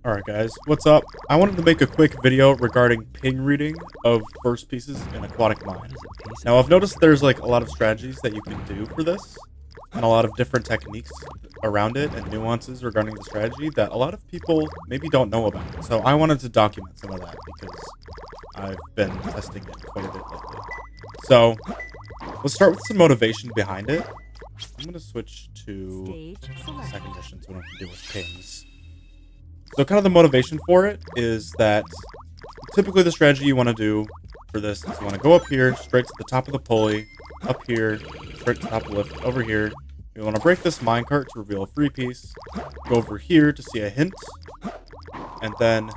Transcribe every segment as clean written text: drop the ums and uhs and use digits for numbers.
Alright guys, what's up? I wanted to make a quick video regarding ping reading of first pieces in Aquatic Mine. Now I've noticed there's like a lot of strategies that you can do for this, and a lot of different techniques around it and nuances regarding the strategy that a lot of people maybe don't know about. So I wanted to document some of that because I've been testing it quite a bit lately. So let's start with some motivation behind it. I'm going to switch to second mission so we don't have to deal with pings. So kind of the motivation for it is that typically the strategy you want to do for this is you want to go up here, straight to the top of the pulley, up here, straight to the top of the lift, over here. You want to break this minecart to reveal a free piece, go over here to see a hint, and then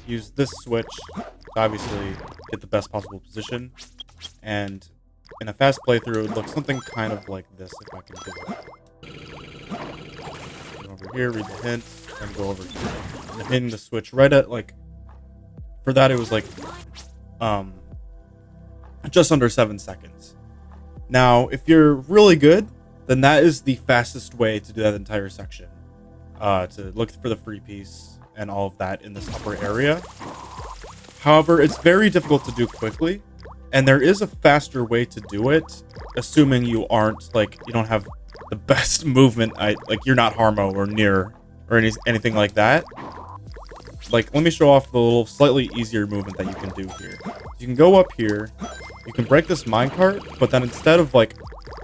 use this switch to obviously get the best possible position. And in a fast playthrough, it would look something kind of like this if I can do it. Go over here, read the hint, and go over here. And hitting the switch right at, like, for that it was like, just under 7 seconds. Now, if you're really good, then that is the fastest way to do that entire section. To look for the free piece and all of that in this upper area. However, it's very difficult to do quickly, and there is a faster way to do it, assuming you aren't, like, you don't have the best movement, like, you're not Harmo or near, or anything like that. Like, let me show off the little slightly easier movement that you can do here. You can go up here, you can break this minecart, but then instead of, like,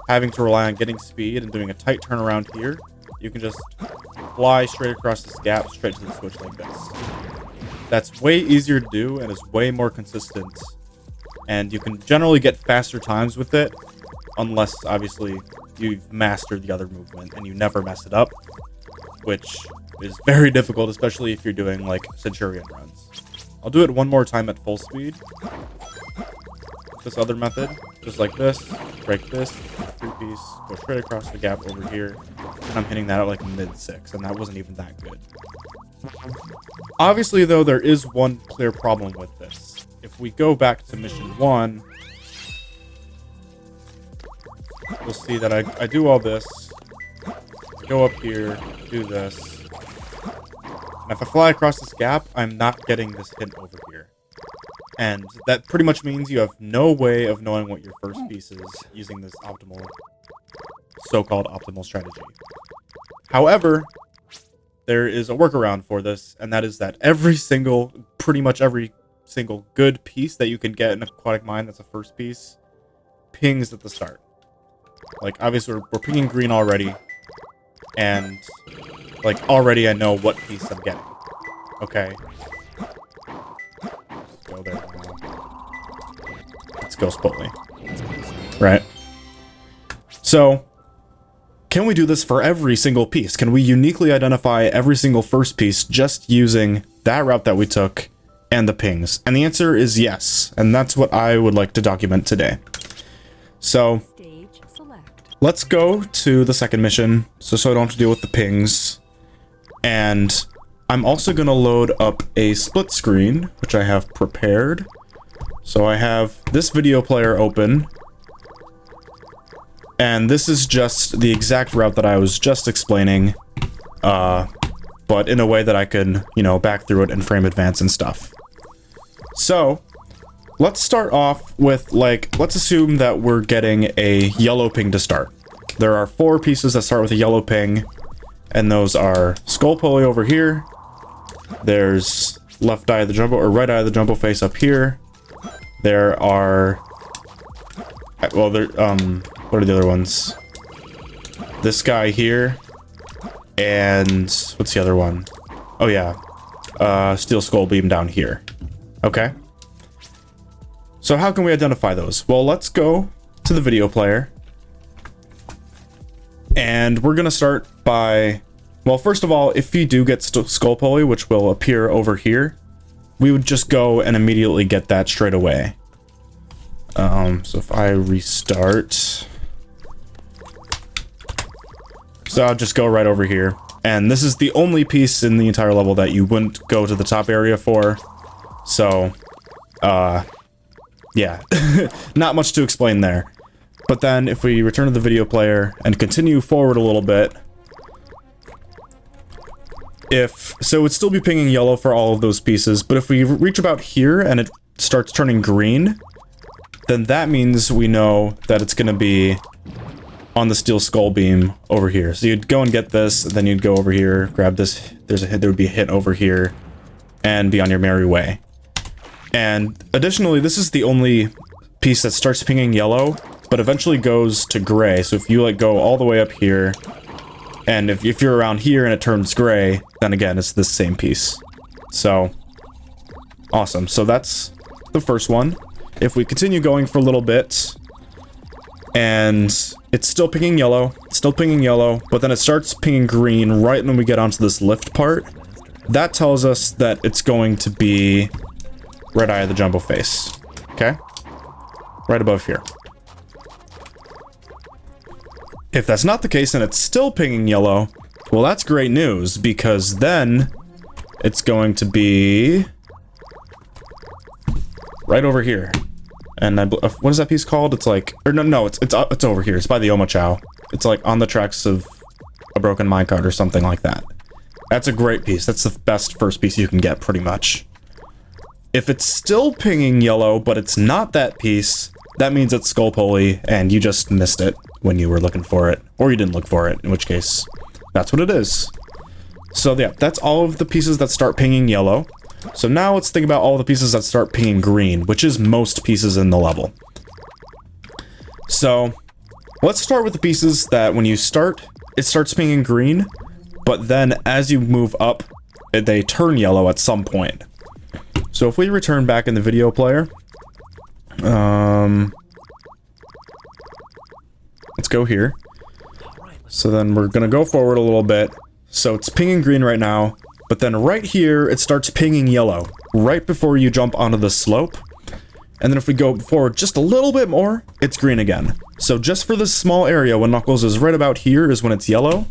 having to rely on getting speed and doing a tight turnaround here, you can just fly straight across this gap, straight to the switch like this. That's way easier to do and is way more consistent. And you can generally get faster times with it, unless, obviously, you've mastered the other movement and you never mess it up, which is very difficult, especially if you're doing, like, Centurion runs. I'll do it one more time at full speed. This other method, just like this, break this, free piece, go straight across the gap over here, and I'm hitting that at, like, mid-6, and that wasn't even that good. Obviously, though, there is one clear problem with this. If we go back to mission 1, you'll see that I do all this, go up here, do this, and if I fly across this gap, I'm not getting this hint over here. And that pretty much means you have no way of knowing what your first piece is using this optimal, so-called optimal strategy. However, there is a workaround for this, and that is that pretty much every single good piece that you can get in Aquatic Mine that's a first piece, pings at the start. Like, obviously, we're pinging green already, and, like, already I know what piece I'm getting. Okay. Let's go there now. Let's go Spotley. Right. So, can we do this for every single piece? Can we uniquely identify every single first piece just using that route that we took and the pings? And the answer is yes, and that's what I would like to document today. So, let's go to the second mission, so I don't have to deal with the pings. And I'm also going to load up a split screen, which I have prepared. So I have this video player open. And this is just the exact route that I was just explaining. But in a way that I could, you know, back through it and frame advance and stuff. So, let's start off with, like, let's assume that we're getting a yellow ping to start. There are 4 pieces that start with a yellow ping, and those are skull pulley over here. There's left eye of the jumbo, or right eye of the jumbo face up here. There are, well, there, what are the other ones? This guy here, and what's the other one? Oh yeah, steel skull beam down here. Okay. So how can we identify those? Well, let's go to the video player. And we're going to start by, well, first of all, if you do get skull pulley, which will appear over here, we would just go and immediately get that straight away. So if I restart, so I'll just go right over here. And this is the only piece in the entire level that you wouldn't go to the top area for. So, yeah, not much to explain there. But then, if we return to the video player and continue forward a little bit, So it would still be pinging yellow for all of those pieces, but if we reach about here and it starts turning green, then that means we know that it's going to be on the steel skull beam over here. So you'd go and get this, then you'd go over here, grab this, there's a hit, there would be a hit over here, and be on your merry way. And additionally, this is the only piece that starts pinging yellow, but eventually goes to gray. So if you like go all the way up here, and if you're around here and it turns gray, then again, it's the same piece. So, awesome. So that's the first one. If we continue going for a little bit, and it's still pinging yellow, but then it starts pinging green right when we get onto this lift part, that tells us that it's going to be Red Eye of the Jumbo Face. Okay? Right above here. If that's not the case and it's still pinging yellow, well, that's great news, because then it's going to be right over here. And what is that piece called? It's like, or no, it's over here. It's by the Omochao. It's like on the tracks of a broken minecart or something like that. That's a great piece. That's the best first piece you can get, pretty much. If it's still pinging yellow, but it's not that piece, that means it's Skull Pulley, and you just missed it when you were looking for it. Or you didn't look for it, in which case, that's what it is. So yeah, that's all of the pieces that start pinging yellow. So now let's think about all the pieces that start pinging green, which is most pieces in the level. So let's start with the pieces that when you start, it starts pinging green, but then as you move up, they turn yellow at some point. So if we return back in the video player, let's go here. So then we're gonna go forward a little bit. So it's pinging green right now, but then right here, it starts pinging yellow, right before you jump onto the slope. And then if we go forward just a little bit more, it's green again. So just for this small area, when Knuckles is right about here is when it's yellow.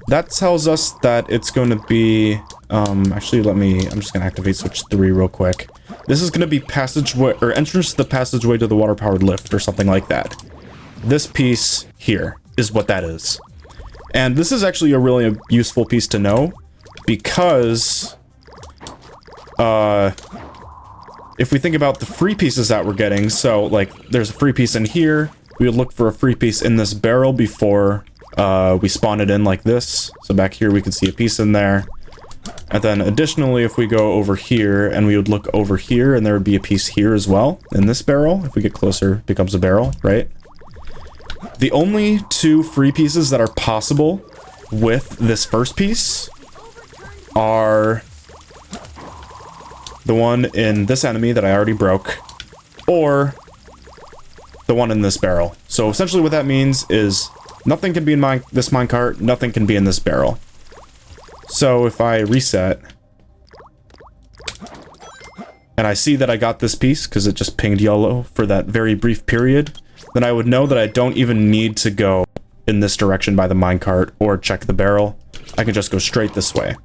That tells us that it's going to be, actually I'm just gonna activate switch 3 real quick. This is gonna be passageway, or entrance to the passageway to the water-powered lift, or something like that. This piece here is what that is. And this is actually a really useful piece to know, because if we think about the free pieces that we're getting, so like there's a free piece in here, we would look for a free piece in this barrel before we spawn it in like this. So back here we can see a piece in there. And then additionally, if we go over here and we would look over here, and there would be a piece here as well in this barrel. If we get closer, it becomes a barrel, right? The only two free pieces that are possible with this first piece are the one in this enemy that I already broke, or the one in this barrel. So essentially what that means is nothing can be in this minecart, nothing can be in this barrel. So if I reset, and I see that I got this piece because it just pinged yellow for that very brief period, then I would know that I don't even need to go in this direction by the minecart or check the barrel. I can just go straight this way,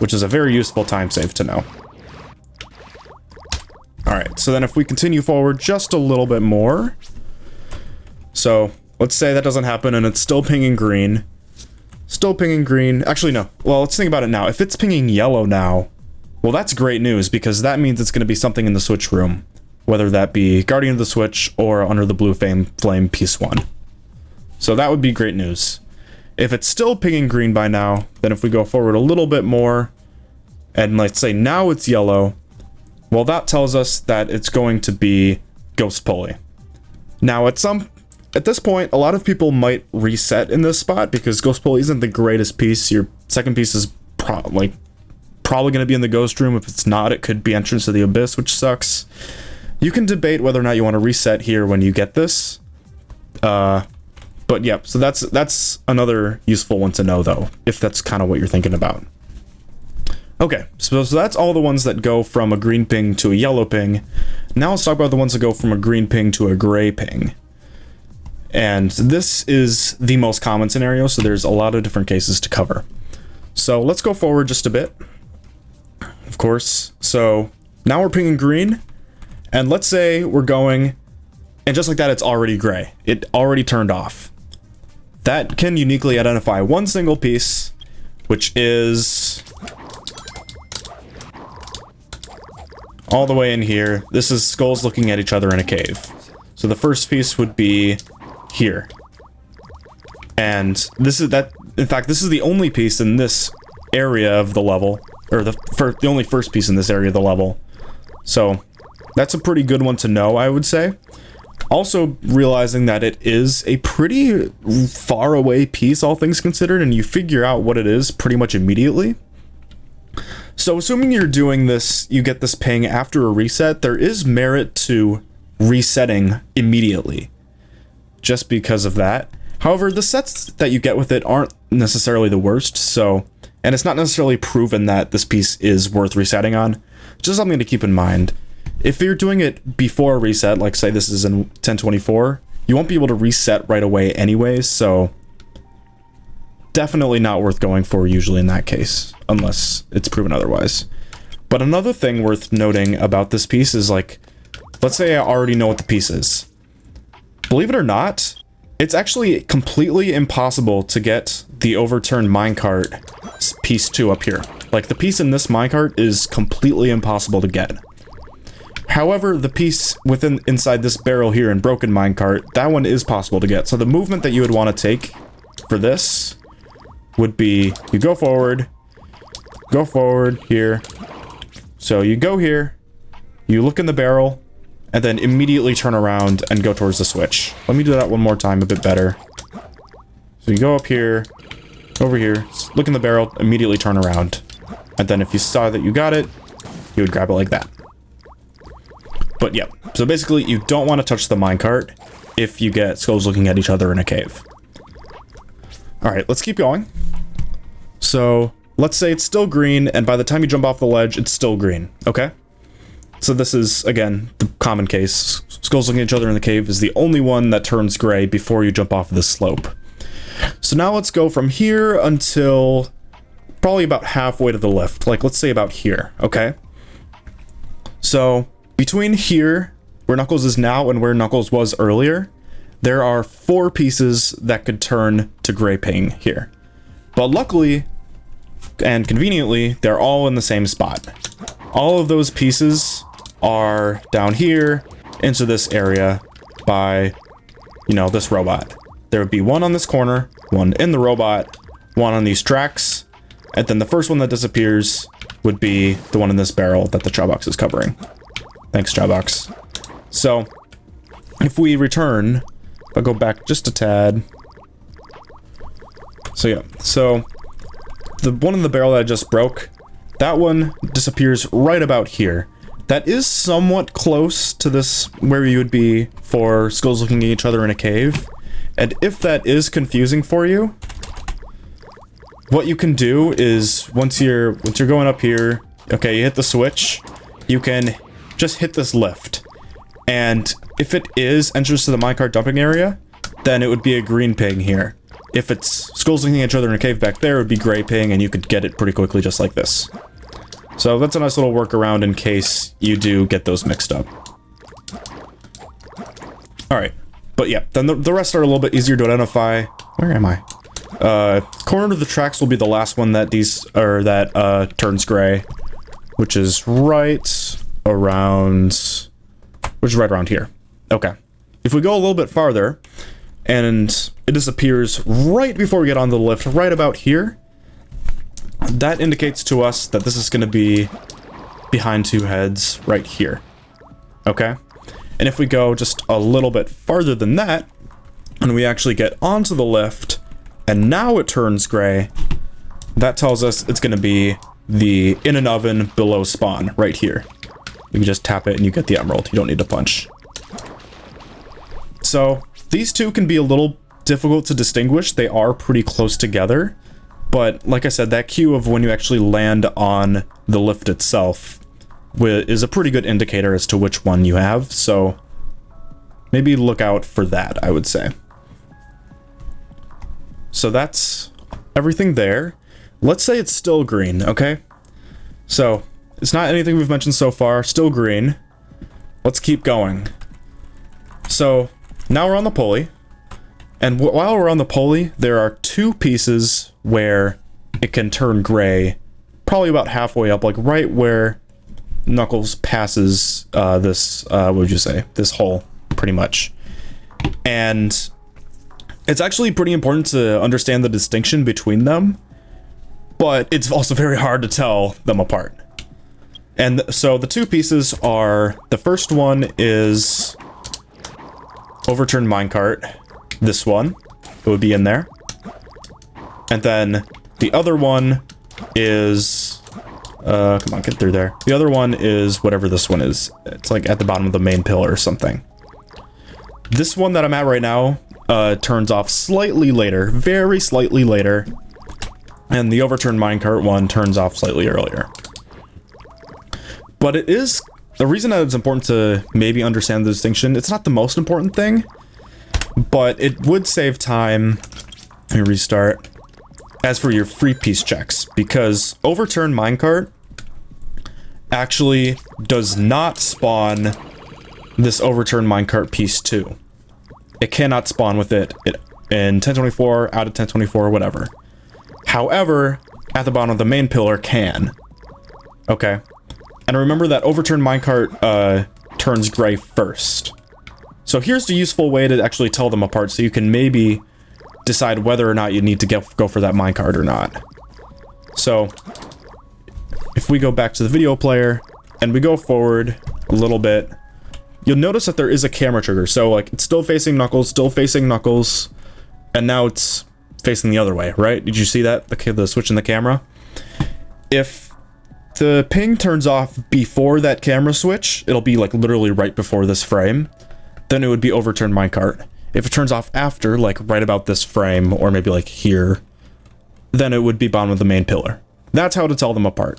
which is a very useful time save to know. Alright, so then if we continue forward just a little bit more, so let's say that doesn't happen and it's still pinging green. Still pinging green. Actually, no. Well, let's think about it now. If it's pinging yellow now, well, that's great news, because that means it's going to be something in the switch room. Whether that be Guardian of the Switch or Under the Blue Flame Piece 1. So that would be great news. If it's still pinging green by now, then if we go forward a little bit more, and let's say now it's yellow, well, that tells us that it's going to be Ghost Pulley. Now, at this point, a lot of people might reset in this spot, because Ghost Pulley isn't the greatest piece. Your second piece is probably going to be in the Ghost Room. If it's not, it could be Entrance to the Abyss, which sucks. You can debate whether or not you want to reset here when you get this. But yeah, so that's another useful one to know, though, if that's kind of what you're thinking about. Okay, so that's all the ones that go from a green ping to a yellow ping. Now let's talk about the ones that go from a green ping to a gray ping. And this is the most common scenario, so there's a lot of different cases to cover. So let's go forward just a bit. Of course, so now we're pinging green, and let's say we're going, and just like that, it's already gray. It already turned off. That can uniquely identify one single piece, which is piece. All the way in here. This is skulls looking at each other in a cave. So the first piece would be here. And this is that. In fact, this is the only piece in this area of the level, or the only first piece in this area of the level. So that's a pretty good one to know, I would say. Also realizing that it is a pretty far away piece, all things considered, and you figure out what it is pretty much immediately. So assuming you're doing this, you get this ping after a reset, there is merit to resetting immediately, just because of that. However, the sets that you get with it aren't necessarily the worst, and it's not necessarily proven that this piece is worth resetting on. Just something to keep in mind. If you're doing it before a reset, like say this is in 1024, you won't be able to reset right away anyways, so definitely not worth going for usually in that case, unless it's proven otherwise. But another thing worth noting about this piece is, like, let's say I already know what the piece is. Believe it or not, it's actually completely impossible to get the overturned minecart piece 2 up here. Like, the piece in this minecart is completely impossible to get. However, the piece inside this barrel here in broken minecart, that one is possible to get. So the movement that you would want to take for this would be, you go forward here. So you go here, you look in the barrel, and then immediately turn around and go towards the switch. Let me do that one more time a bit better. So you go up here, over here, look in the barrel, immediately turn around. And then if you saw that you got it, you would grab it like that. But yeah, so basically you don't want to touch the minecart if you get skulls looking at each other in a cave. Alright, let's keep going. So let's say it's still green, and by the time you jump off the ledge, it's still green, okay? So this is, again, the common case. Skulls looking at each other in the cave is the only one that turns gray before you jump off this slope. So now let's go from here until probably about halfway to the lift. Like, let's say about here, okay? So between here, where Knuckles is now, and where Knuckles was earlier, there are 4 pieces that could turn to gray ping here. But luckily, and conveniently, they're all in the same spot. All of those pieces are down here into this area by, you know, this robot. There would be one on this corner, one in the robot, one on these tracks, and then the first one that disappears would be the one in this barrel that the Chowbox is covering. Thanks, Chowbox. So, if we return, if I go back just a tad. So yeah, so the one in the barrel that I just broke, that one disappears right about here. That is somewhat close to this, where you would be for skulls looking at each other in a cave. And if that is confusing for you, what you can do is, once you're going up here, okay, you hit the switch, you can just hit this lift. And if it is entrance to the minecart dumping area, then it would be a green ping here. If it's skulls looking at each other in a cave back there, it would be gray ping, and you could get it pretty quickly just like this. So that's a nice little workaround in case you do get those mixed up. Alright, but yeah, then the rest are a little bit easier to identify. Where am I? Corner of the tracks will be the last one that turns gray, which is right around here. Okay. If we go a little bit farther, and it disappears right before we get on the lift, right about here, that indicates to us that this is going to be behind 2 heads right here. Okay? And if we go just a little bit farther than that, and we actually get onto the lift, and now it turns gray, that tells us it's going to be the in an oven below spawn right here. You can just tap it and you get the emerald. You don't need to punch. So these two can be a little difficult to distinguish. They are pretty close together. But like I said, that cue of when you actually land on the lift itself is a pretty good indicator as to which one you have. So maybe look out for that, I would say. So that's everything there. Let's say it's still green, okay? So it's not anything we've mentioned so far, still green. Let's keep going. So now we're on the pulley. And while we're on the pulley, there are 2 pieces where it can turn gray probably about halfway up, like right where Knuckles passes this, what would you say, this hole, pretty much. And it's actually pretty important to understand the distinction between them, but it's also very hard to tell them apart. And so the two pieces are, the first one is overturned minecart, this one, it would be in there. And then the other one is, come on, get through there. The other one is whatever this one is. It's like at the bottom of the main pillar or something. This one that I'm at right now turns off slightly later, very slightly later. And the overturned minecart one turns off slightly earlier. But it is, the reason that it's important to maybe understand the distinction, it's not the most important thing, but it would save time. Let me restart. As for your free piece checks, because overturned minecart actually does not spawn this overturned minecart piece 2. It cannot spawn with it in 1024, out of 1024, whatever. However, at the bottom of the main pillar can. Okay. And remember that overturned minecart turns gray first. So here's the useful way to actually tell them apart, so you can maybe decide whether or not you need to go for that minecart or not. So if we go back to the video player and we go forward a little bit, you'll notice that there is a camera trigger. So like it's still facing Knuckles, and now it's facing the other way, right? Did you see that? The switch in the camera? If the ping turns off before that camera switch, it'll be like literally right before this frame, then it would be overturned minecart. If it turns off after, like right about this frame, or maybe like here, then it would be bottom of the main pillar. That's how to tell them apart.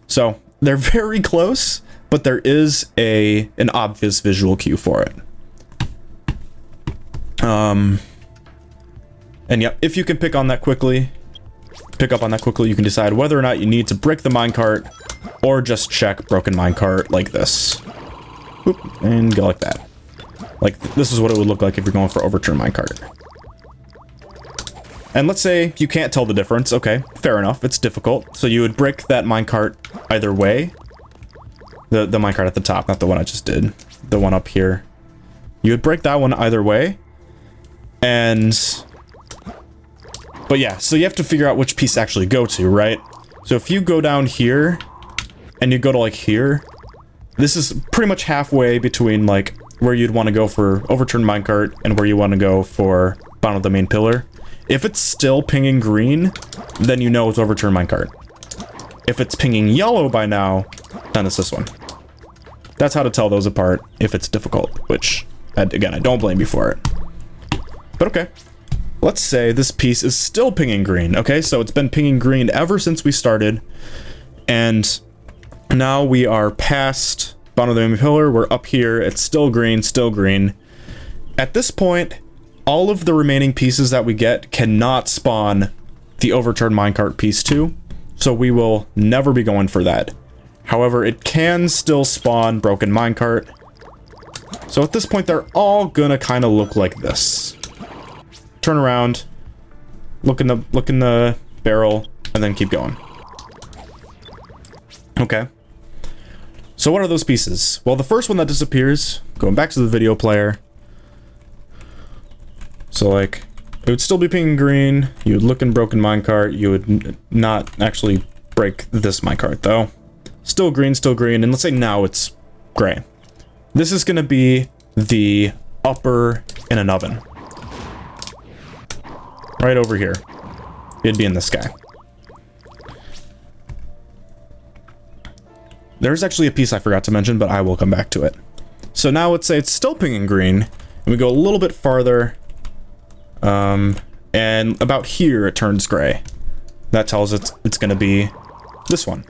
So they're very close, but there is an obvious visual cue for it. And yeah, if you can pick up on that quickly, you can decide whether or not you need to brick the minecart, or just check broken minecart like this. Oop, and go like that. Like, this is what it would look like if you're going for overturned minecart. And let's say you can't tell the difference. Okay, fair enough. It's difficult. So you would brick that minecart either way. The minecart at the top, not the one I just did. The one up here. You would break that one either way. But yeah, so you have to figure out which piece to actually go to, right? So if you go down here, and you go to like here, this is pretty much halfway between like where you'd want to go for overturned minecart and where you want to go for bottom of the main pillar. If it's still pinging green, then you know it's overturned minecart. If it's pinging yellow by now, then it's this one. That's how to tell those apart if it's difficult, which, again, I don't blame you for it. But okay. Let's say this piece is still pinging green. Okay, so it's been pinging green ever since we started. And now we are past bottom of the main pillar. We're up here. It's still green, still green. At this point, all of the remaining pieces that we get cannot spawn the overturned minecart piece 2. So we will never be going for that. However, it can still spawn broken minecart. So at this point, they're all gonna kind of look like this. Turn around, look in the barrel, and then keep going. Okay. So what are those pieces? Well, the first one that disappears, going back to the video player. So like, it would still be pinging green. You would look in broken minecart. You would not actually break this minecart though. Still green, and let's say now it's gray. This is gonna be the upper in an oven. Right over here. It'd be in this guy. There's actually a piece I forgot to mention, but I will come back to it. So now let's say it's still pinging green, and we go a little bit farther, and about here it turns gray. That tells us it's gonna be this one.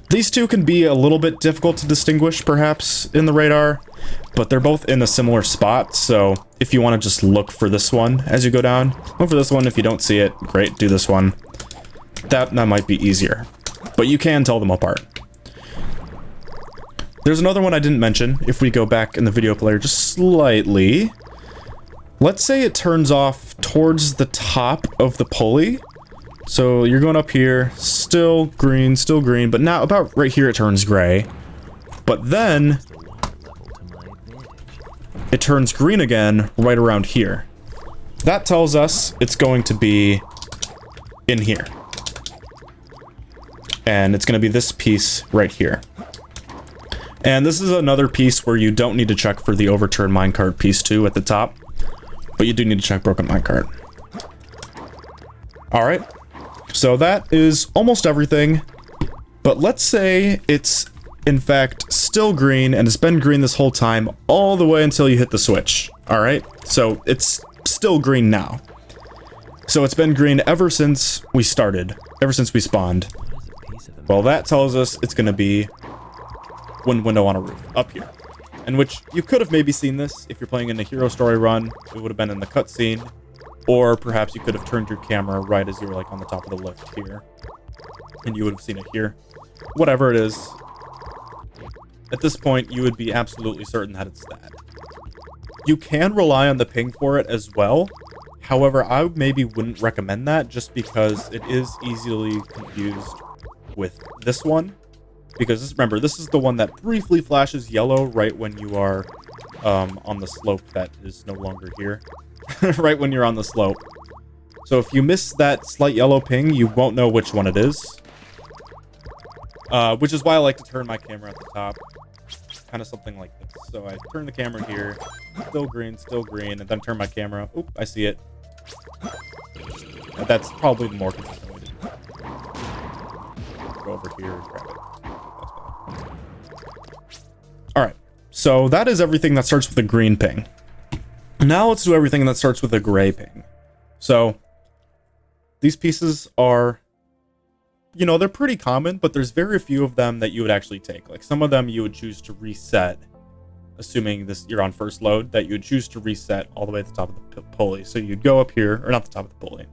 These two can be a little bit difficult to distinguish, perhaps, in the radar, but they're both in a similar spot, so if you want to just look for this one as you go down, look for this one. If you don't see it, great, do this one. That might be easier, but you can tell them apart. There's another one I didn't mention. If we go back in the video player just slightly, let's say it turns off towards the top of the pulley, So you're going up here, still green, but now about right here it turns gray. But then it turns green again right around here. That tells us it's going to be in here. And it's going to be this piece right here. And this is another piece where you don't need to check for the overturned minecart piece 2 at the top. But you do need to check broken minecart. Alright. So that is almost everything. But let's say it's, in fact, still green, and it's been green this whole time, all the way until you hit the switch. Alright? So it's still green now. So it's been green ever since we started. Ever since we spawned. Well, that tells us it's going to be one window on a roof, up here. In which you could have maybe seen this if you're playing in a hero story run. It would have been in the cutscene. Or perhaps you could have turned your camera right as you were like on the top of the lift here. And you would have seen it here. Whatever it is. At this point, you would be absolutely certain that it's that. You can rely on the ping for it as well. However, I maybe wouldn't recommend that just because it is easily confused with this one. Because remember, this is the one that briefly flashes yellow right when you are on the slope that is no longer here. Right when you're on the slope. So if you miss that slight yellow ping, you won't know which one it is. Which is why I like to turn my camera at the top. Kind of something like this. So I turn the camera here. Still green, and then turn my camera. Oop, I see it. That's probably the more consistent way to do it. Go over here and grab it. Alright, so that is everything that starts with a green ping. Now let's do everything that starts with a gray ping. So, these pieces are, you know, they're pretty common, but there's very few of them that you would actually take. Like, some of them you would choose to reset, assuming you're on first load, that you would choose to reset all the way at the top of the pulley. So you'd go up here, or not the top of the pulley,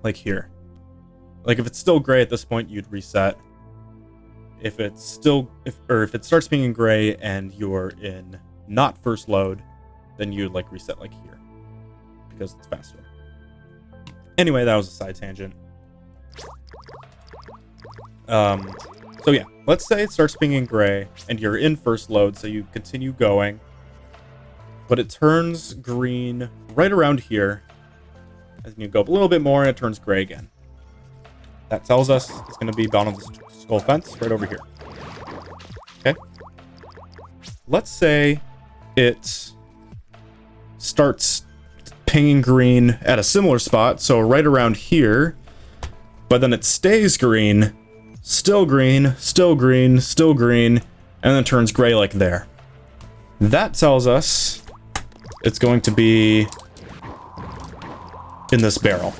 like here. Like, if it's still gray at this point, you'd reset. If it starts being gray and you're in not first load, then you'd like reset like here because it's faster. Anyway, that was a side tangent. So yeah, let's say it starts being gray and you're in first load, so you continue going, but it turns green right around here. As you go up a little bit more and it turns gray again. That tells us it's going to be bound on the skull fence right over here. Okay. Let's say it starts pinging green at a similar spot, so right around here, but then it stays green, still green, still green, still green, and then turns gray like there. That tells us it's going to be in this barrel,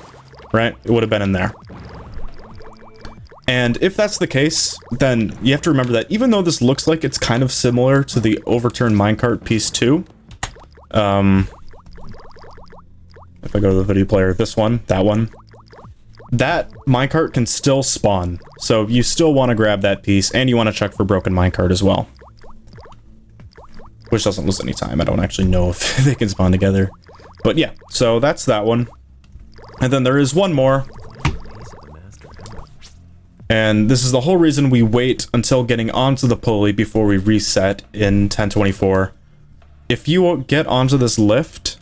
right? It would have been in there. And if that's the case, then you have to remember that even though this looks like it's kind of similar to the overturned minecart piece 2, if I go to the video player, this one, that minecart can still spawn. So you still want to grab that piece, and you want to check for broken minecart as well. Which doesn't lose any time. I don't actually know if they can spawn together. But yeah, so that's that one. And then there is one more. And this is the whole reason we wait until getting onto the pulley before we reset in 1024. If you get onto this lift,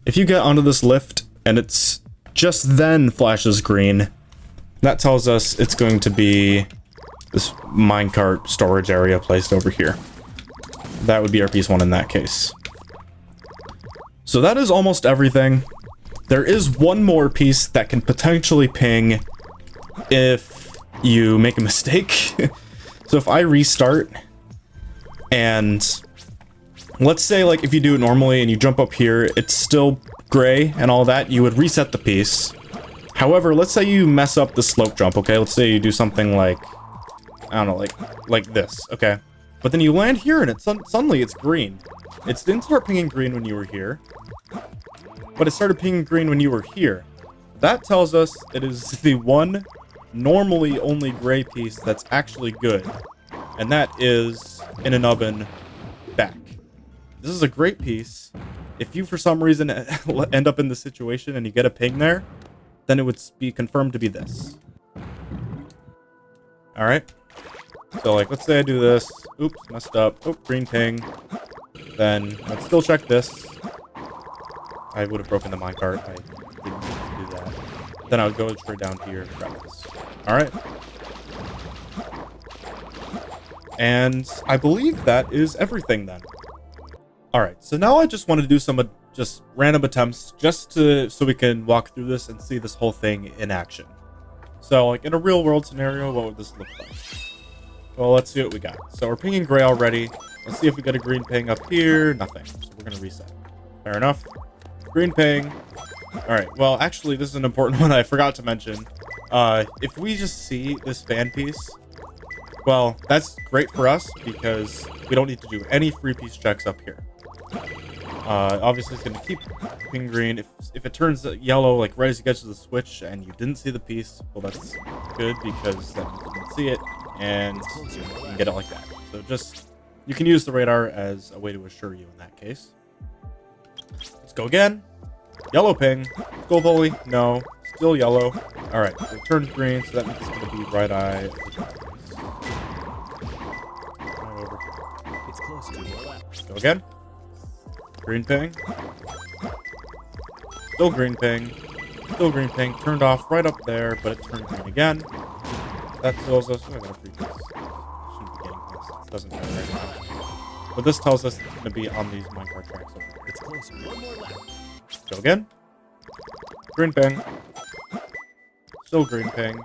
and it's just then flashes green, that tells us it's going to be this minecart storage area placed over here. That would be our piece 1 in that case. So that is almost everything. There is one more piece that can potentially ping if you make a mistake. So if I restart, and let's say like if you do it normally and you jump up here, it's still gray and all that, you would reset the piece. However, let's say you mess up the slope jump, okay? Let's say you do something like, I don't know, like this, okay? But then you land here and suddenly it's green. It didn't start pinging green when you were here, but it started pinging green when you were here. That tells us it is the one normally only gray piece that's actually good, and that is in an oven back. This is a great piece. If you for some reason end up in the situation and you get a ping there, then it would be confirmed to be this. All right. So like, let's say I do this. Oops, messed up. Oh, green ping. Then I'd still check this. I would have broken the minecart. I didn't need to do that. Then I would go straight down here and grab this. All right. And I believe that is everything then. All right. So now I just want to do some just random attempts so we can walk through this and see this whole thing in action. So like in a real world scenario, what would this look like? Well, let's see what we got. So we're pinging gray already. Let's see if we get a green ping up here. Nothing. So we're going to reset. Fair enough. Green ping. All right. Well, actually, this is an important one I forgot to mention. If we just see this fan piece, well, that's great for us because we don't need to do any free piece checks up here. Obviously, it's going to keep ping green. If it turns yellow, like right as you get to the switch and you didn't see the piece, well, that's good because then you didn't see it and you can get it like that. So you can use the radar as a way to assure you in that case. Let's go again. Yellow ping. Go bully. No. Still yellow. All right. So it turned green, so that means it's going to be right eye. Right over here. It's close to your left. Go again. Green ping. Still green ping. Still green ping. Turned off right up there, but it turned green again. That tells us. Oh, I got a free piece. Shouldn't be getting this. It doesn't matter right now. But this tells us it's going to be on these minecart tracks over here. It's closer. One more left. Go again. Green ping. Still green ping.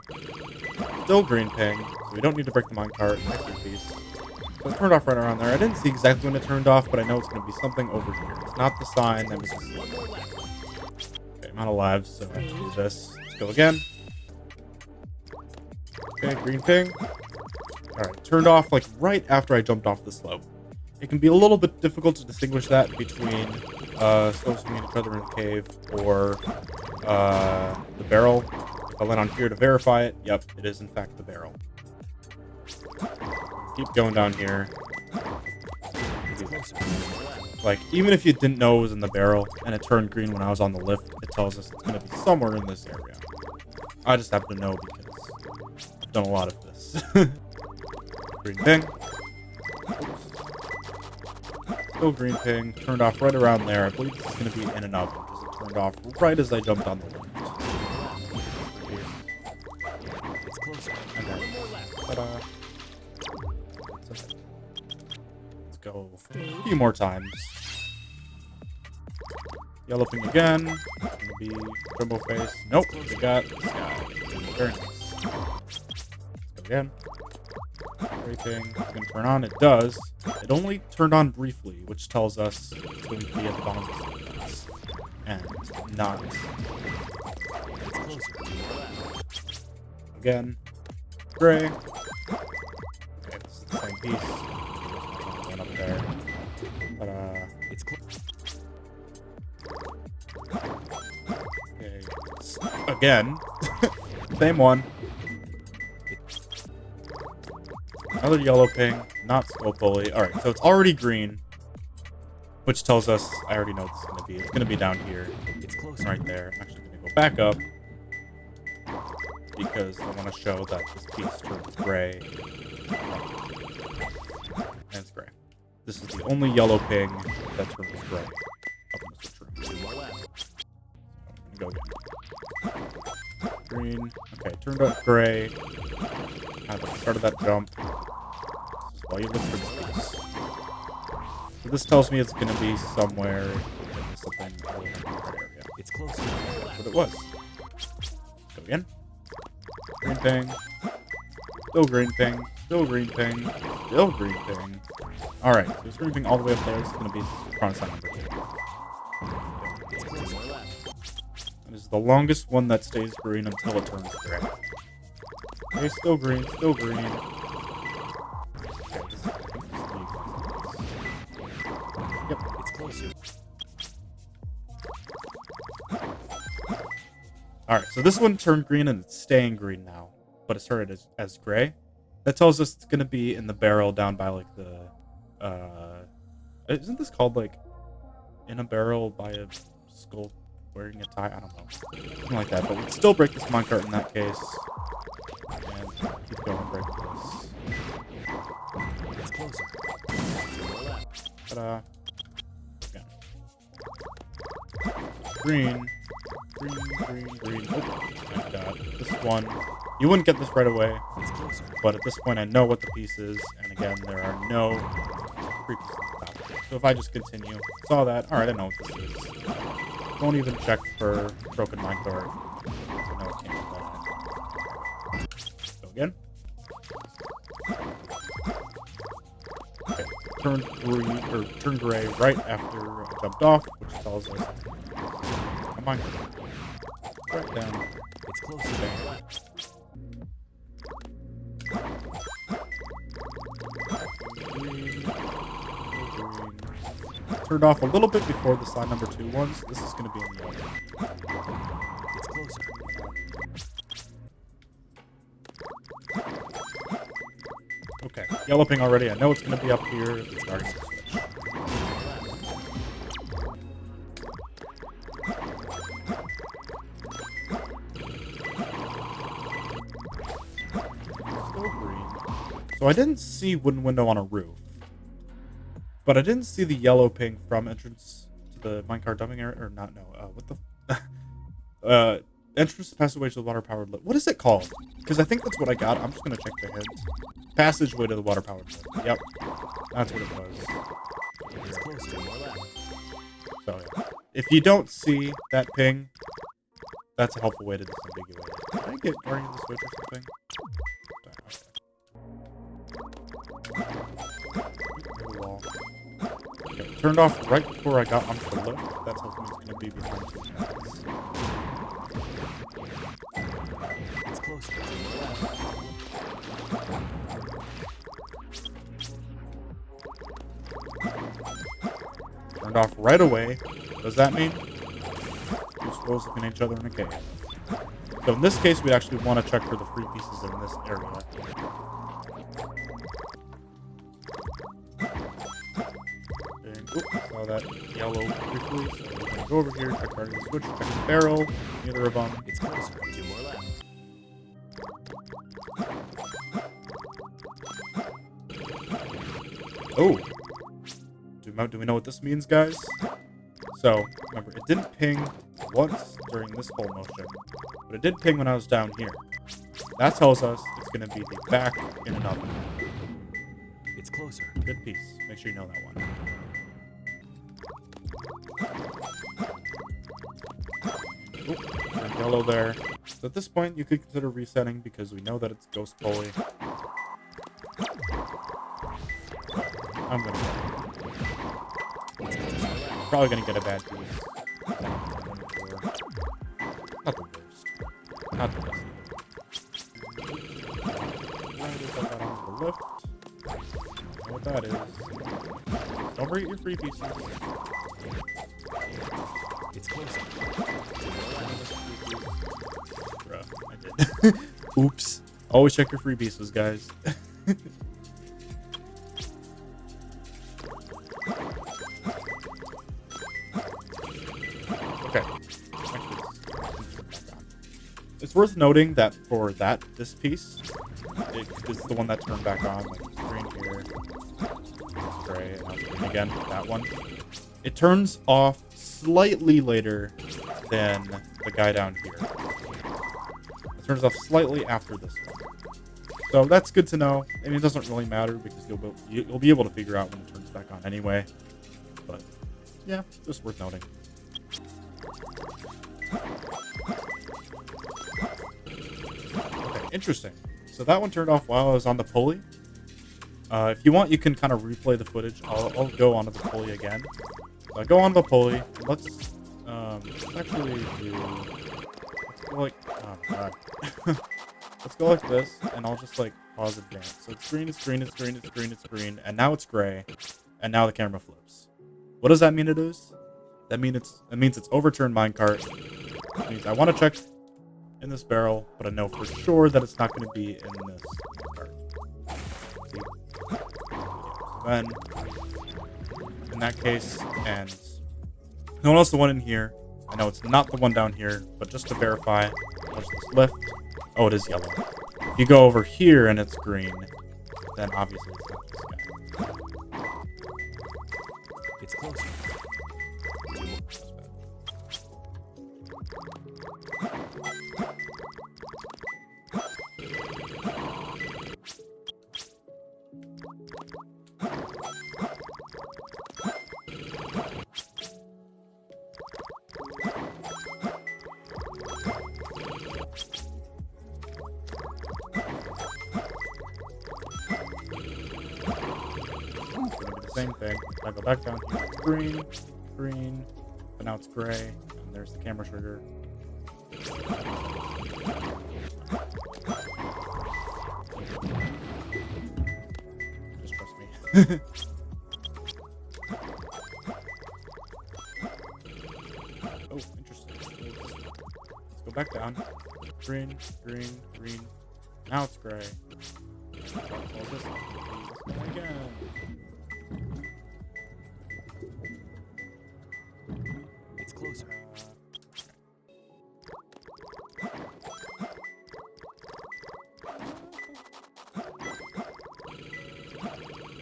Still green ping. So we don't need to break the minecart. Free piece. So it turned off right around there. I didn't see exactly when it turned off, but I know it's going to be something over here. It's not the sign. That was okay, I'm out of lives, so I have to do this. Let's go again. Okay, green ping. Alright, turned off like right after I jumped off the slope. It can be a little bit difficult to distinguish that between slow swinging each other in the cave or the barrel. If I went on here to verify it, yep, it is in fact the barrel. Keep going down here. Like, even if you didn't know it was in the barrel and it turned green when I was on the lift, it tells us it's going to be somewhere in this area. I just happen to know because I've done a lot of this. Green ping. Oops. Still green ping. Turned off right around there. I believe it's going to be in an oven because it turned off right as I jumped on the lift. It's closer. Ta-da. Let's go a few more times. Yellow ping again. It's gonna be jumbo face. Nope, we got sky. Very nice. Let's go again. Everything is gonna turn on. It does. It only turned on briefly, which tells us it's going to be at the bottom of the sequence. And not. It's closer. Again. Gray. Okay, this is the same piece. One up there. But it's close. Okay. Again. Same one. Another yellow ping. Not scope bully. Alright, so it's already green. Which tells us I already know what this is gonna be. It's gonna be down here. It's close right there. I'm actually gonna go back up. Because I want to show that this piece turns gray. And it's gray. This is the only yellow ping that turns gray up in the switch room. So, go again. Green. Okay, turned out gray. Kind of at the start of that jump. This is why you look for this piece. So this tells me it's going to be somewhere in something area. It's close. That's what it was. Go again. Green ping. Still green ping. Still green ping. Still green ping. Alright, so it's green ping all the way up there. This is going to be chrono sign number 2. That is the longest one that stays green until it turns gray. Okay, still green. Still green. Okay, yep, it's closer. Alright, so this one turned green and it's staying green now, but it started as gray. That tells us it's going to be in the barrel down by, like, the, isn't this called, like, in a barrel by a skull wearing a tie. I don't know. Something like that. But we'd still break this minecart in that case. And keep going, break this. It's closer. Ta-da. Okay. Green. Green, green, green. Oh, my God. This one. You wouldn't get this right away. It's closer. But at this point, I know what the piece is. And again, there are no free pieces on top of it. So if I just continue, saw that. Alright, I know what this is. Don't even check for broken minecart. I know it came from that. Go again. Okay. Turn gray right after I jumped off, which tells us a minecart. Right down. It's closer than the left. Turned off a little bit before the sign number 2 ones. This is going to be in yellow. It's closer. Okay, yellow ping already. I know it's going to be up here. It's starting to switch. Still green. So I didn't see wooden window on a roof. But I didn't see the yellow ping from entrance to the minecart dumping area. Or not, no. What the... entrance to passageway to the water-powered lift. What is it called? Because I think that's what I got. I'm just going to check the hint. Passageway to the water-powered lift. Yep. That's what it was. It's closer than the left. So, yeah. If you don't see that ping, that's a helpful way to disambiguate it. Did I get Guardian of the Switch or something? Okay, turned off right before I got onto the lift. That's how it's going to be behind 2 minutes. It's closer than the left. Turned off right away. What does that mean? 2 squirrels looking at each other in a cave. So in this case, we actually want to check for the free pieces in this area. Saw that yellow briefly, so we're going to go over here, check Guardian of the Switch, check the barrel, neither of them. It's closer. 2 more left. Oh! Do we know what this means, guys? So, remember, it didn't ping once during this whole motion, but it did ping when I was down here. That tells us it's going to be the back in an oven. It's closer. Good piece. Make sure you know that one. Oop, yellow there. So at this point, you could consider resetting because we know that it's ghost pulley. I'm gonna get probably gonna get a bad piece. Not the worst. Not the best either. Right as I got onto the lift. I know what that is. Don't forget your free pieces. It's closer. Bruh, I did. Oops. Always check your free pieces, guys. Okay. It's worth noting that for this piece, it's the one that turned back on. Like it's green here, it's gray, and now it's green again. That one. It turns off slightly later than the guy down here. It turns off slightly after this one. So that's good to know. I mean, it doesn't really matter because you'll be able to figure out when it turns back on anyway. But yeah, just worth noting. Okay, interesting. So that one turned off while I was on the pulley. If you want, you can kind of replay the footage. I'll go onto the pulley again. So I go on the pulley. Let's actually do. Let's go like. Oh god. Let's go like this, and I'll just like pause advance. So it's green, it's green, it's green, it's green, it's green, and now it's gray, and now the camera flips. What does that mean? It is. That means it's overturned minecart. It means I want to check in this barrel, but I know for sure that it's not going to be in this minecart. See? So then, in that case, and no one else the one in here. I know it's not the one down here, but just to verify, push this lift. Oh, it is yellow. If you go over here and it's green, then obviously it's not this guy. It's closer. Same thing. If I go back down here, it's green, green, but now it's gray, and there's the camera trigger. Just trust me. Oh, interesting. Let's go back down. Green, green, green. Now it's gray. Again. It's closer.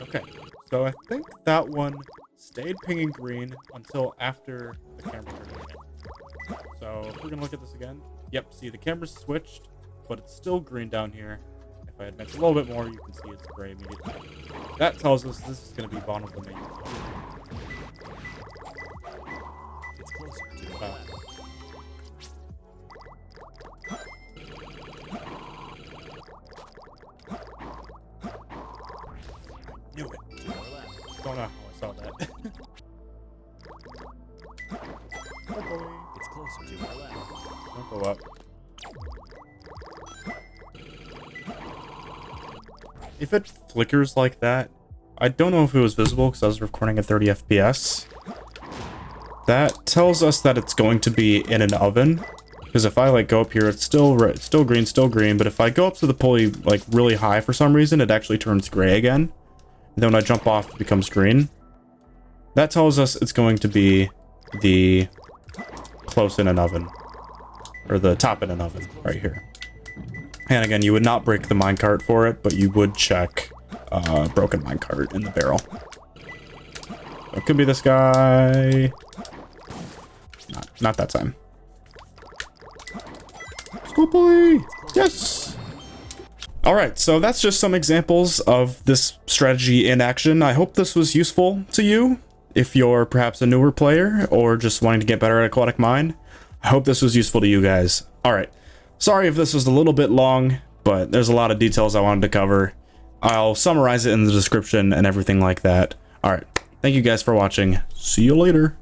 Okay, so I think that one stayed pinging green until after the camera turned in. So if we're gonna look at this again, yep, see the camera's switched, but it's still green down here. If I advance a little bit more, you can see it's gray immediately. That tells us this is gonna be bottom of the main. It's closer. To the left. Knew it. Two more left. Don't know how I saw that. Oh boy. It's closer. Two more left. Don't go up. If it flickers like that, I don't know if it was visible because I was recording at 30 FPS. That tells us that it's going to be in an oven. Because if I like go up here, it's still green. But if I go up to the pulley like really high for some reason, it actually turns gray again. And then when I jump off, it becomes green. That tells us it's going to be the close in an oven. Or the top in an oven right here. And again, you would not break the minecart for it, but you would check broken minecart in the barrel. It could be this guy. Not that time. Go boy! Yes! Alright, so that's just some examples of this strategy in action. I hope this was useful to you. If you're perhaps a newer player or just wanting to get better at Aquatic Mine, I hope this was useful to you guys. Alright. Sorry if this was a little bit long, but there's a lot of details I wanted to cover. I'll summarize it in the description and everything like that. Alright, thank you guys for watching. See you later.